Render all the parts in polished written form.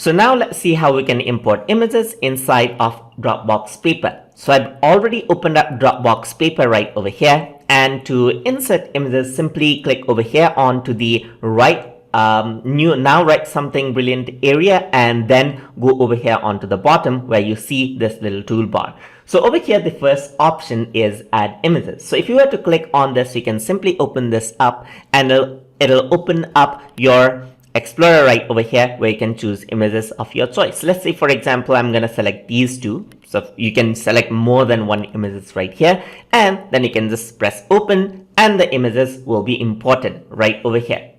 So now let's see how we can import images inside of Dropbox Paper. So I've already opened up Dropbox Paper right over here, and to insert images, simply click over here onto the right now write something brilliant area, and then go over here onto the bottom where you see this little toolbar. So over here the first option is add images. So if you were to click on this, you can simply open this up and it'll open up your Explorer right over here where you can choose images of your choice. Let's say, for example, I'm going to select these two. So you can select more than one images right here, and then you can just press open and the images will be imported right over here.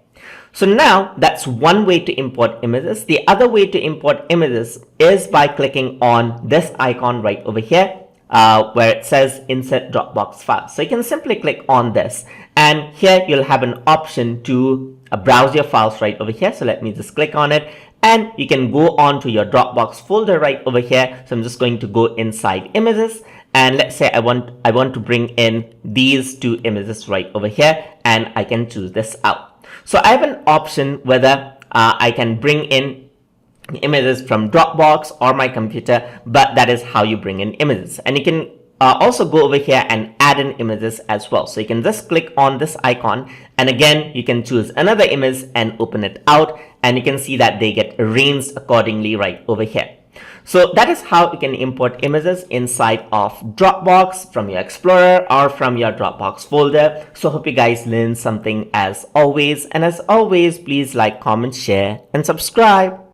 So now that's one way to import images. The other way to import images is by clicking on this icon right over here where it says insert Dropbox file. So you can simply click on this, and here you'll have an option to browse your files right over here. So let me just click on it, and you can go on to your Dropbox folder right over here. So I'm just going to go inside images, and let's say I want to bring in these two images right over here, and I can choose this out. So I have an option whether I can bring in images from Dropbox or my computer, but that is how you bring in images. And you can also go over here and add in images as well. So you can just click on this icon, and again you can choose another image and open it out, and you can see that they get arranged accordingly right over here. So that is how you can import images inside of Dropbox from your Explorer or from your Dropbox folder. So hope you guys learned something as always, and as always, please like, comment, share and subscribe.